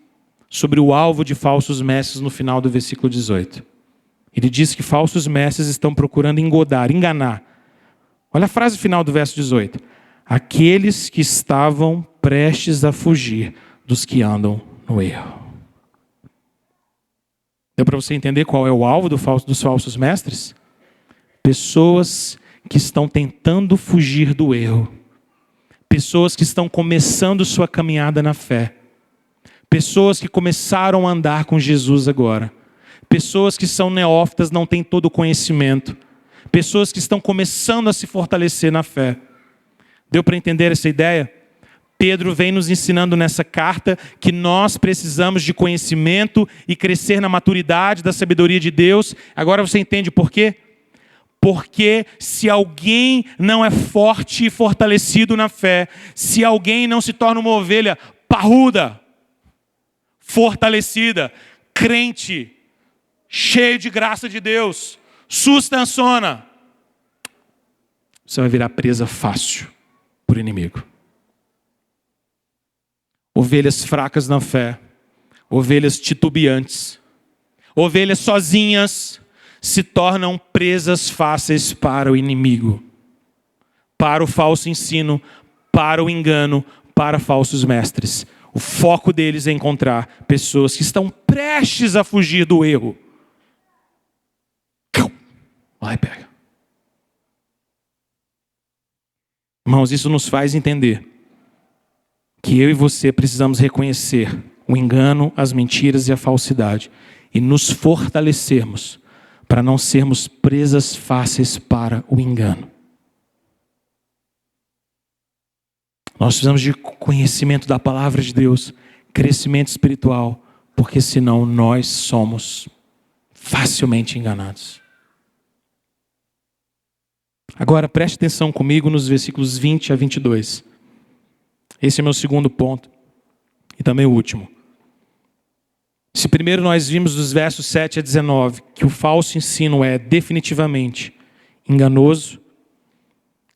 sobre o alvo de falsos mestres no final do versículo 18. Ele diz que falsos mestres estão procurando enganar. Olha a frase final do verso 18. Aqueles que estavam prestes a fugir dos que andam no erro. Deu para você entender qual é o alvo dos falsos mestres? Pessoas que estão tentando fugir do erro. Pessoas que estão começando sua caminhada na fé. Pessoas que começaram a andar com Jesus agora. Pessoas que são neófitas, não têm todo o conhecimento. Pessoas que estão começando a se fortalecer na fé. Deu para entender essa ideia? Pedro vem nos ensinando nessa carta que nós precisamos de conhecimento e crescer na maturidade da sabedoria de Deus. Agora você entende por quê? Porque se alguém não é forte e fortalecido na fé, se alguém não se torna uma ovelha parruda, fortalecida, crente, cheio de graça de Deus, sustanciona, você vai virar presa fácil por inimigo. Ovelhas fracas na fé, ovelhas titubeantes, ovelhas sozinhas se tornam presas fáceis para o inimigo, para o falso ensino, para o engano, para falsos mestres. O foco deles é encontrar pessoas que estão prestes a fugir do erro. Vai, pega. Irmãos, isso nos faz entender que eu e você precisamos reconhecer o engano, as mentiras e a falsidade e nos fortalecermos para não sermos presas fáceis para o engano. Nós precisamos de conhecimento da palavra de Deus, crescimento espiritual, porque senão nós somos facilmente enganados. Agora preste atenção comigo nos versículos 20 a 22. Esse é meu segundo ponto e também o último. Se primeiro nós vimos dos versos 7 a 19 que o falso ensino é definitivamente enganoso,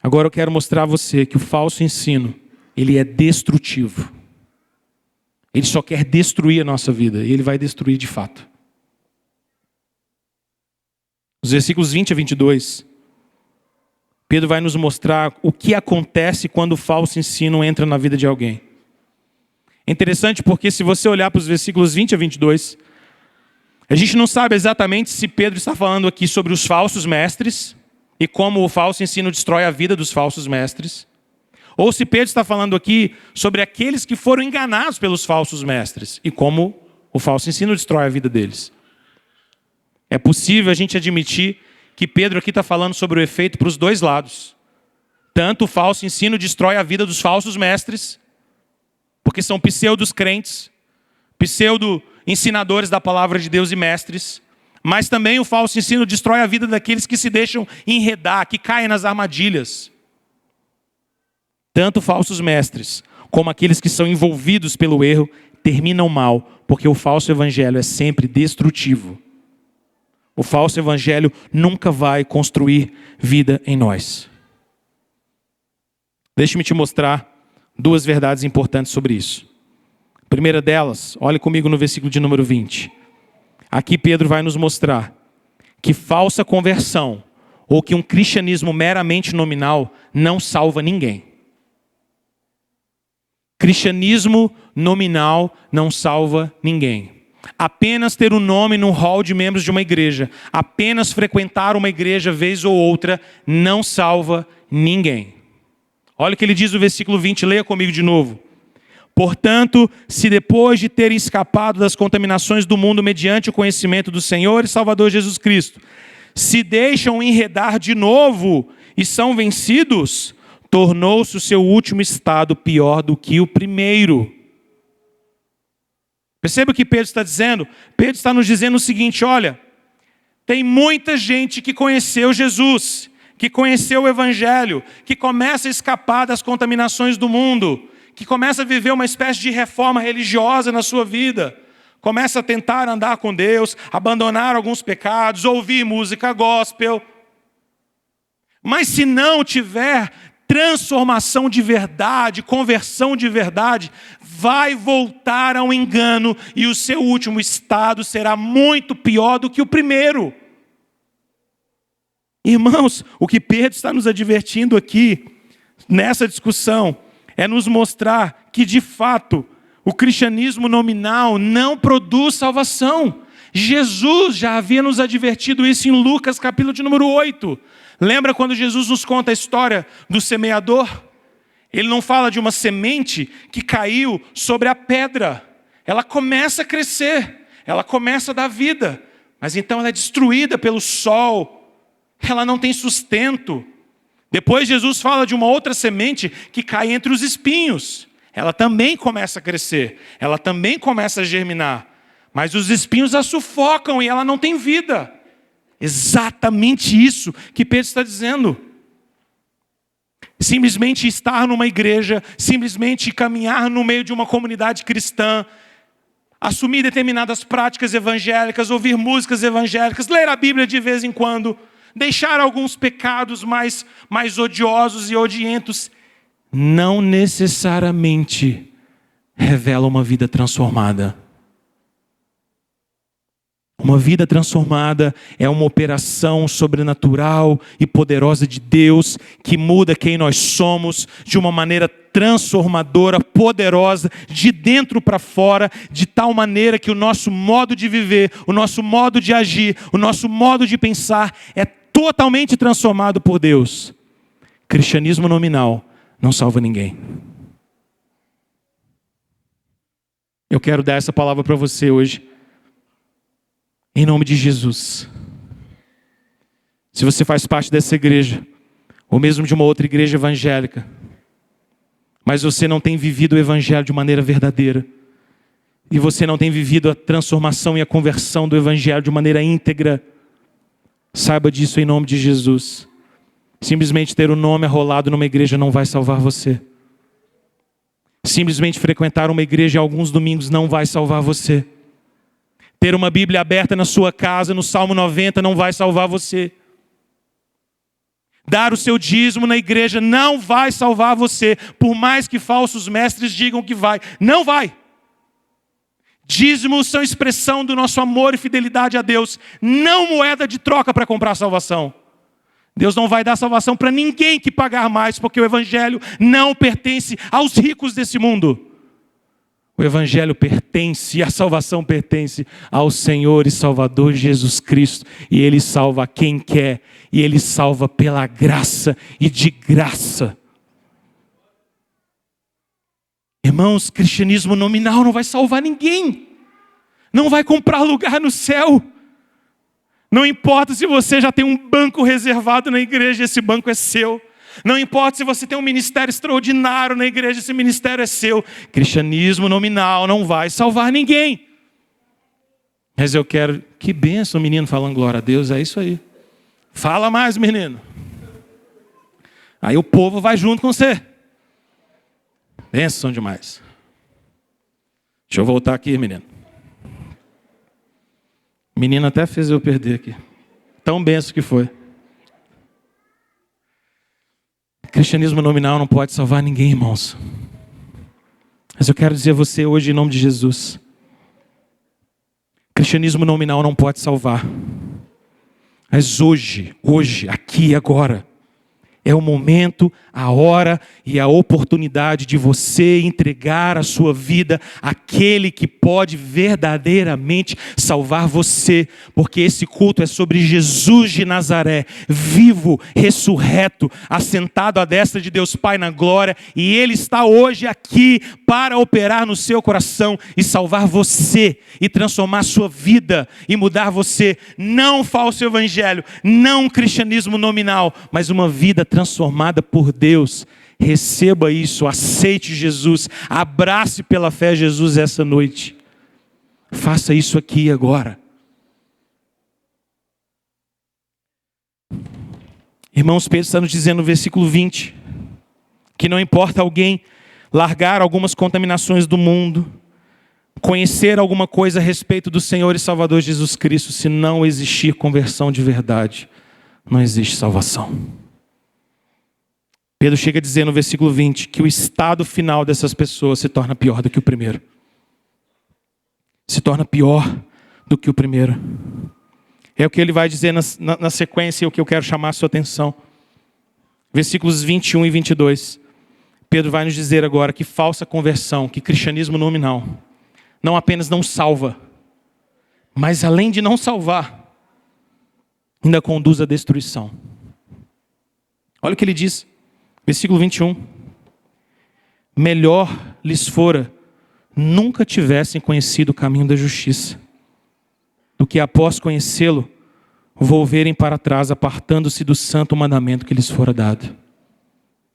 agora eu quero mostrar a você que o falso ensino, ele é destrutivo. Ele só quer destruir a nossa vida e ele vai destruir de fato. Os versículos 20 a 22, Pedro vai nos mostrar o que acontece quando o falso ensino entra na vida de alguém. É interessante porque se você olhar para os versículos 20 a 22, a gente não sabe exatamente se Pedro está falando aqui sobre os falsos mestres e como o falso ensino destrói a vida dos falsos mestres, ou se Pedro está falando aqui sobre aqueles que foram enganados pelos falsos mestres e como o falso ensino destrói a vida deles. É possível a gente admitir que Pedro aqui está falando sobre o efeito para os dois lados. Tanto o falso ensino destrói a vida dos falsos mestres, porque são pseudos crentes, pseudo ensinadores da palavra de Deus e mestres, mas também o falso ensino destrói a vida daqueles que se deixam enredar, que caem nas armadilhas. Tanto falsos mestres, como aqueles que são envolvidos pelo erro, terminam mal, porque o falso evangelho é sempre destrutivo. O falso evangelho nunca vai construir vida em nós. Deixe-me te mostrar duas verdades importantes sobre isso. A primeira delas, olhe comigo no versículo de número 20. Aqui Pedro vai nos mostrar que falsa conversão, ou que um cristianismo meramente nominal, não salva ninguém. Cristianismo nominal não salva ninguém. Apenas ter um nome no hall de membros de uma igreja, apenas frequentar uma igreja vez ou outra, não salva ninguém. Olha o que ele diz no versículo 20, leia comigo de novo. Portanto, se depois de terem escapado das contaminações do mundo mediante o conhecimento do Senhor e Salvador Jesus Cristo, se deixam enredar de novo e são vencidos, tornou-se o seu último estado pior do que o primeiro. Perceba o que Pedro está dizendo? Pedro está nos dizendo o seguinte, olha, tem muita gente que conheceu Jesus, que conheceu o Evangelho, que começa a escapar das contaminações do mundo, que começa a viver uma espécie de reforma religiosa na sua vida, começa a tentar andar com Deus, abandonar alguns pecados, ouvir música gospel. Mas se não tiver transformação de verdade, conversão de verdade, vai voltar ao engano e o seu último estado será muito pior do que o primeiro. Irmãos, o que Pedro está nos advertindo aqui, nessa discussão, é nos mostrar que, de fato, o cristianismo nominal não produz salvação. Jesus já havia nos advertido isso em Lucas, capítulo de número 8. Lembra quando Jesus nos conta a história do semeador? Ele não fala de uma semente que caiu sobre a pedra. Ela começa a crescer, ela começa a dar vida, mas então ela é destruída pelo sol, ela não tem sustento. Depois Jesus fala de uma outra semente que cai entre os espinhos. Ela também começa a crescer, ela também começa a germinar, mas os espinhos a sufocam e ela não tem vida. Exatamente isso que Pedro está dizendo. Simplesmente estar numa igreja, simplesmente caminhar no meio de uma comunidade cristã, assumir determinadas práticas evangélicas, ouvir músicas evangélicas, ler a Bíblia de vez em quando, deixar alguns pecados mais odiosos e odientos, não necessariamente revela uma vida transformada. Uma vida transformada é uma operação sobrenatural e poderosa de Deus que muda quem nós somos de uma maneira transformadora, poderosa, de dentro para fora, de tal maneira que o nosso modo de viver, o nosso modo de agir, o nosso modo de pensar é totalmente transformado por Deus. Cristianismo nominal não salva ninguém. Eu quero dar essa palavra para você hoje. Em nome de Jesus. Se você faz parte dessa igreja, ou mesmo de uma outra igreja evangélica, mas você não tem vivido o evangelho de maneira verdadeira, e você não tem vivido a transformação e a conversão do evangelho de maneira íntegra, saiba disso em nome de Jesus. Simplesmente ter o nome arrolado numa igreja não vai salvar você. Simplesmente frequentar uma igreja alguns domingos não vai salvar você. Ter uma Bíblia aberta na sua casa, no Salmo 90, não vai salvar você. Dar o seu dízimo na igreja não vai salvar você, por mais que falsos mestres digam que vai. Não vai. Dízimos são expressão do nosso amor e fidelidade a Deus, não moeda de troca para comprar salvação. Deus não vai dar salvação para ninguém que pagar mais, porque o evangelho não pertence aos ricos desse mundo. O evangelho pertence, a salvação pertence ao Senhor e Salvador Jesus Cristo. E Ele salva quem quer, e Ele salva pela graça e de graça. Irmãos, cristianismo nominal não vai salvar ninguém. Não vai comprar lugar no céu. Não importa se você já tem um banco reservado na igreja, esse banco é seu. Não importa se você tem um ministério extraordinário na igreja, esse ministério é seu. Cristianismo nominal não vai salvar ninguém. Mas eu quero... Que bênção, menino, falando glória a Deus, é isso aí. Fala mais, menino. Aí o povo vai junto com você. Bênção demais. Deixa eu voltar aqui, menino. O menino até fez eu perder aqui. Tão benção que foi. Cristianismo nominal não pode salvar ninguém, irmãos. Mas eu quero dizer a você hoje, em nome de Jesus, cristianismo nominal não pode salvar. Mas hoje, aqui e agora, É o momento, a hora e a oportunidade de você entregar a sua vida àquele que pode verdadeiramente salvar você. Porque esse culto é sobre Jesus de Nazaré, vivo, ressurreto, assentado à destra de Deus Pai na glória. E Ele está hoje aqui para operar no seu coração e salvar você, e transformar a sua vida, e mudar você. Não falso evangelho, não cristianismo nominal, mas uma vida transformada por Deus. Receba isso, aceite Jesus, abrace pela fé Jesus essa noite. Faça isso aqui agora. Irmãos, Pedro está nos dizendo no versículo 20, que não importa alguém largar algumas contaminações do mundo, conhecer alguma coisa a respeito do Senhor e Salvador Jesus Cristo, se não existir conversão de verdade, não existe salvação. Pedro chega a dizer no versículo 20 que o estado final dessas pessoas se torna pior do que o primeiro. Se torna pior do que o primeiro. É o que ele vai dizer na sequência, o que eu quero chamar a sua atenção. Versículos 21 e 22. Pedro vai nos dizer agora que falsa conversão, que cristianismo nominal, não apenas não salva, mas além de não salvar, ainda conduz à destruição. Olha o que ele diz. Versículo 21. Melhor lhes fora nunca tivessem conhecido o caminho da justiça, do que após conhecê-lo, volverem para trás, apartando-se do santo mandamento que lhes fora dado.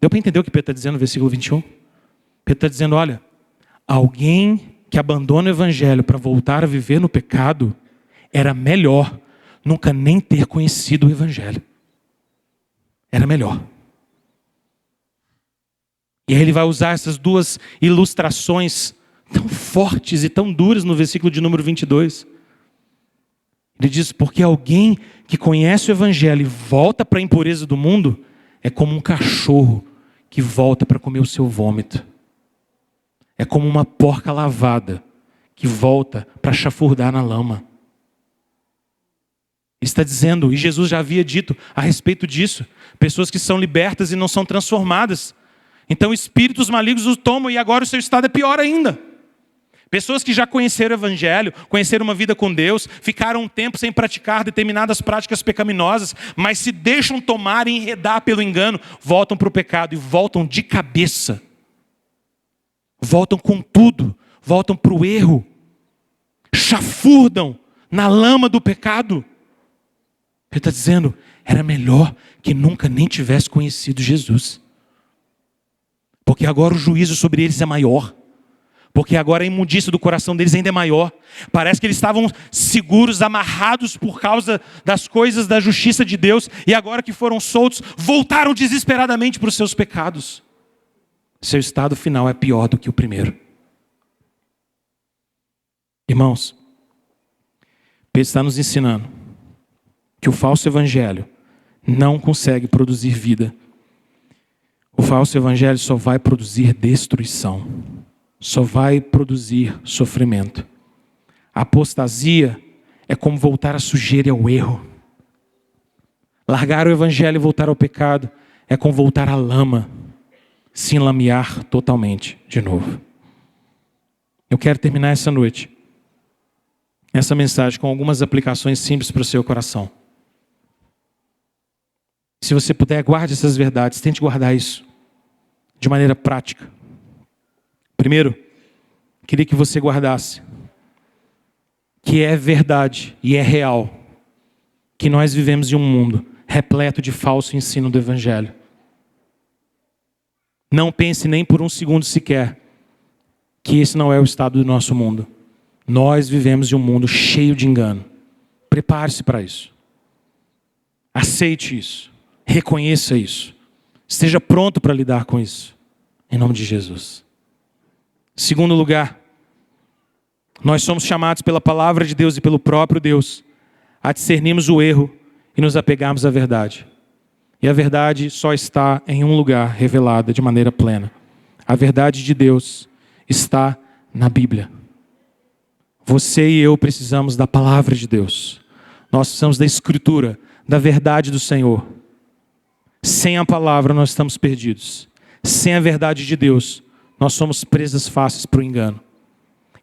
Deu para entender o que Pedro está dizendo no versículo 21? Pedro está dizendo, olha, alguém que abandona o evangelho para voltar a viver no pecado, era melhor nunca nem ter conhecido o evangelho. Era melhor. E aí ele vai usar essas duas ilustrações tão fortes e tão duras no versículo de número 22. Ele diz, porque alguém que conhece o evangelho e volta para a impureza do mundo, é como um cachorro que volta para comer o seu vômito. É como uma porca lavada que volta para chafurdar na lama. Ele está dizendo, e Jesus já havia dito a respeito disso, pessoas que são libertas e não são transformadas. Então espíritos malignos os tomam e agora o seu estado é pior ainda. Pessoas que já conheceram o evangelho, conheceram uma vida com Deus, ficaram um tempo sem praticar determinadas práticas pecaminosas, mas se deixam tomar e enredar pelo engano, voltam para o pecado e voltam de cabeça. Voltam com tudo, voltam para o erro, chafurdam na lama do pecado. Ele está dizendo, era melhor que nunca nem tivesse conhecido Jesus. Porque agora o juízo sobre eles é maior. Porque agora a imundícia do coração deles ainda é maior. Parece que eles estavam seguros, amarrados por causa das coisas da justiça de Deus. E agora que foram soltos, voltaram desesperadamente para os seus pecados. Seu estado final é pior do que o primeiro. Irmãos, Pedro está nos ensinando que o falso evangelho não consegue produzir vida. O falso evangelho só vai produzir destruição. Só vai produzir sofrimento. A apostasia é como voltar à sujeira e ao erro. Largar o evangelho e voltar ao pecado é como voltar à lama, se enlamear totalmente de novo. Eu quero terminar essa noite, essa mensagem, com algumas aplicações simples para o seu coração. Se você puder, guarde essas verdades, tente guardar isso de maneira prática. Primeiro, queria que você guardasse que é verdade e é real que nós vivemos em um mundo repleto de falso ensino do evangelho. Não pense nem por um segundo sequer que esse não é o estado do nosso mundo. Nós vivemos em um mundo cheio de engano. Prepare-se para isso. Aceite isso. Reconheça isso. Esteja pronto para lidar com isso. Em nome de Jesus. Segundo lugar, nós somos chamados pela palavra de Deus e pelo próprio Deus a discernirmos o erro e nos apegarmos à verdade. E a verdade só está em um lugar revelada de maneira plena. A verdade de Deus está na Bíblia. Você e eu precisamos da palavra de Deus. Nós precisamos da Escritura, da verdade do Senhor. Sem a palavra nós estamos perdidos. Sem a verdade de Deus, nós somos presas fáceis para o engano.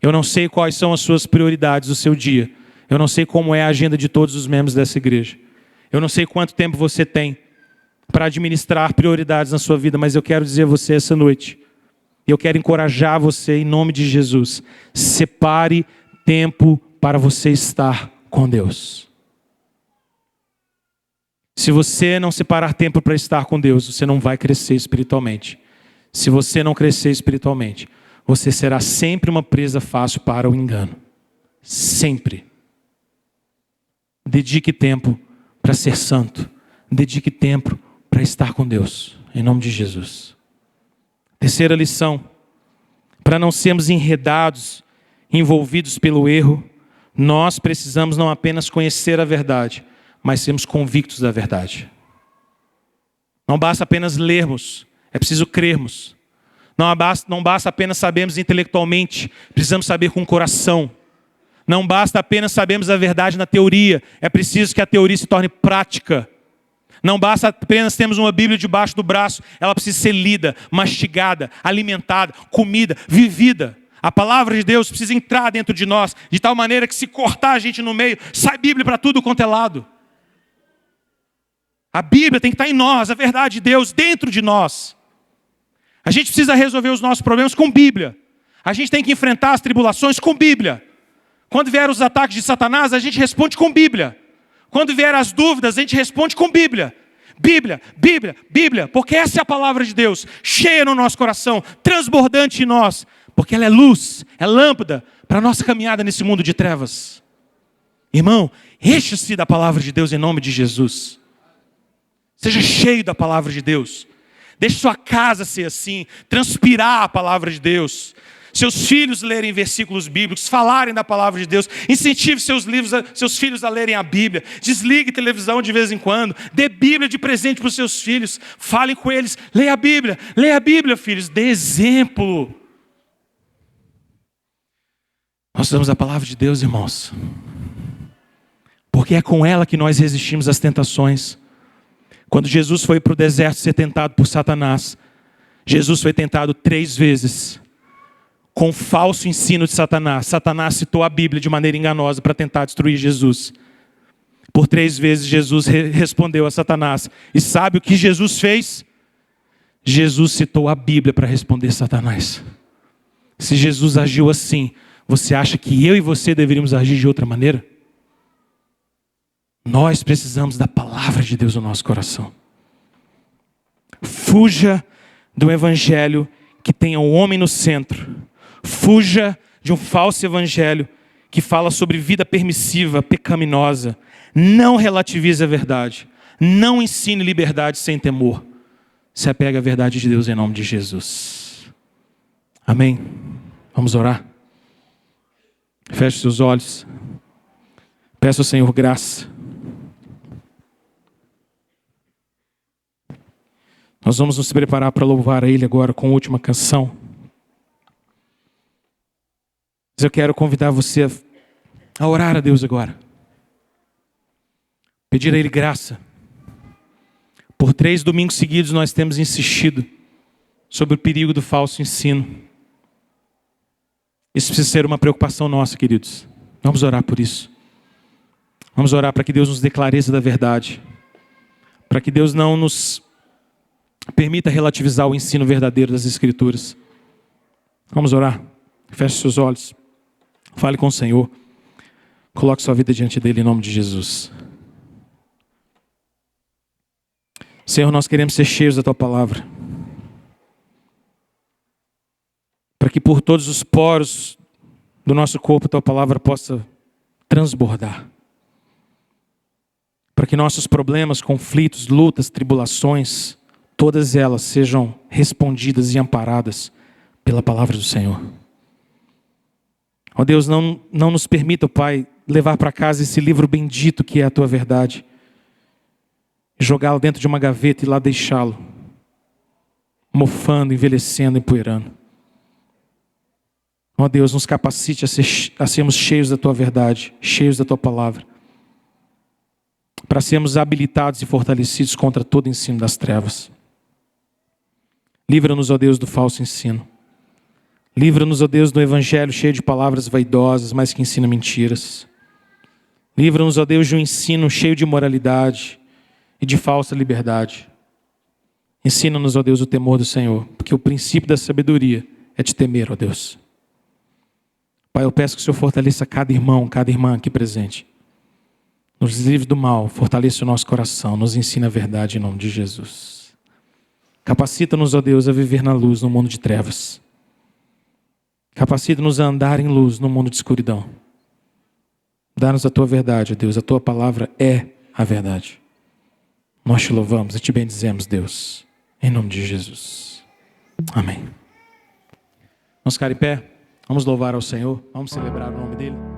Eu não sei quais são as suas prioridades do seu dia. Eu não sei como é a agenda de todos os membros dessa igreja. Eu não sei quanto tempo você tem para administrar prioridades na sua vida, mas eu quero dizer a você essa noite, eu quero encorajar você em nome de Jesus. Separe tempo para você estar com Deus. Se você não separar tempo para estar com Deus, você não vai crescer espiritualmente. Se você não crescer espiritualmente, você será sempre uma presa fácil para o engano. Sempre. Dedique tempo para ser santo. Dedique tempo para estar com Deus. Em nome de Jesus. Terceira lição. Para não sermos enredados, envolvidos pelo erro, nós precisamos não apenas conhecer a verdade, mas sermos convictos da verdade. Não basta apenas lermos, é preciso crermos. Não basta apenas sabermos intelectualmente, precisamos saber com o coração. Não basta apenas sabermos a verdade na teoria, é preciso que a teoria se torne prática. Não basta apenas termos uma Bíblia debaixo do braço, ela precisa ser lida, mastigada, alimentada, comida, vivida. A palavra de Deus precisa entrar dentro de nós, de tal maneira que se cortar a gente no meio, sai Bíblia para tudo quanto é lado. A Bíblia tem que estar em nós, a verdade de Deus dentro de nós. A gente precisa resolver os nossos problemas com Bíblia. A gente tem que enfrentar as tribulações com Bíblia. Quando vier os ataques de Satanás, a gente responde com Bíblia. Quando vier as dúvidas, a gente responde com Bíblia. Bíblia, Bíblia, Bíblia, porque essa é a palavra de Deus, cheia no nosso coração, transbordante em nós, porque ela é luz, é lâmpada para a nossa caminhada nesse mundo de trevas. Irmão, encha-se da palavra de Deus em nome de Jesus. Seja cheio da palavra de Deus. Deixe sua casa ser assim, transpirar a palavra de Deus. Seus filhos lerem versículos bíblicos, falarem da palavra de Deus. Incentive seus filhos a lerem a Bíblia. Desligue televisão de vez em quando. Dê Bíblia de presente para os seus filhos. Falem com eles. Leia a Bíblia, filhos. Dê exemplo. Nós usamos a palavra de Deus, irmãos. Porque é com ela que nós resistimos às tentações. Quando Jesus foi para o deserto ser tentado por Satanás, Jesus foi tentado 3 vezes. Com o falso ensino de Satanás. Satanás citou a Bíblia de maneira enganosa para tentar destruir Jesus. Por 3 vezes Jesus respondeu a Satanás. E sabe o que Jesus fez? Jesus citou a Bíblia para responder Satanás. Se Jesus agiu assim, você acha que eu e você deveríamos agir de outra maneira? Nós precisamos da palavra de Deus no nosso coração. Fuja do evangelho que tenha o homem no centro. Fuja de um falso evangelho que fala sobre vida permissiva, pecaminosa. Não relativize a verdade. Não ensine liberdade sem temor. Se apegue à verdade de Deus em nome de Jesus. Amém? Vamos orar? Feche seus olhos. Peça ao Senhor graça. Nós vamos nos preparar para louvar a Ele agora com a última canção. Mas eu quero convidar você a orar a Deus agora. Pedir a Ele graça. Por 3 domingos seguidos nós temos insistido sobre o perigo do falso ensino. Isso precisa ser uma preocupação nossa, queridos. Vamos orar por isso. Vamos orar para que Deus nos dê clareza da verdade. Para que Deus não nos permita relativizar o ensino verdadeiro das Escrituras. Vamos orar. Feche seus olhos. Fale com o Senhor. Coloque sua vida diante dele em nome de Jesus. Senhor, nós queremos ser cheios da tua palavra. Para que por todos os poros do nosso corpo a tua palavra possa transbordar. Para que nossos problemas, conflitos, lutas, tribulações, todas elas sejam respondidas e amparadas pela palavra do Senhor. Ó Deus, não nos permita, Pai, levar para casa esse livro bendito que é a tua verdade. Jogá-lo dentro de uma gaveta e lá deixá-lo. Mofando, envelhecendo, empoeirando. Ó Deus, nos capacite a sermos cheios da tua verdade, cheios da tua palavra. para sermos habilitados e fortalecidos contra todo ensino das trevas. Livra-nos, ó Deus, do falso ensino. Livra-nos, ó Deus, do evangelho cheio de palavras vaidosas, mas que ensina mentiras. Livra-nos, ó Deus, de um ensino cheio de imoralidade e de falsa liberdade. Ensina-nos, ó Deus, o temor do Senhor, porque o princípio da sabedoria é te temer, ó Deus. Pai, eu peço que o Senhor fortaleça cada irmão, cada irmã aqui presente. Nos livre do mal, fortaleça o nosso coração, nos ensina a verdade em nome de Jesus. Capacita-nos, ó Deus, a viver na luz no mundo de trevas. Capacita-nos a andar em luz no mundo de escuridão. Dá-nos a tua verdade, ó Deus, a tua palavra é a verdade. Nós te louvamos e te bendizemos, Deus, em nome de Jesus. Amém. Vamos ficar em pé, vamos louvar ao Senhor, vamos celebrar o nome dEle.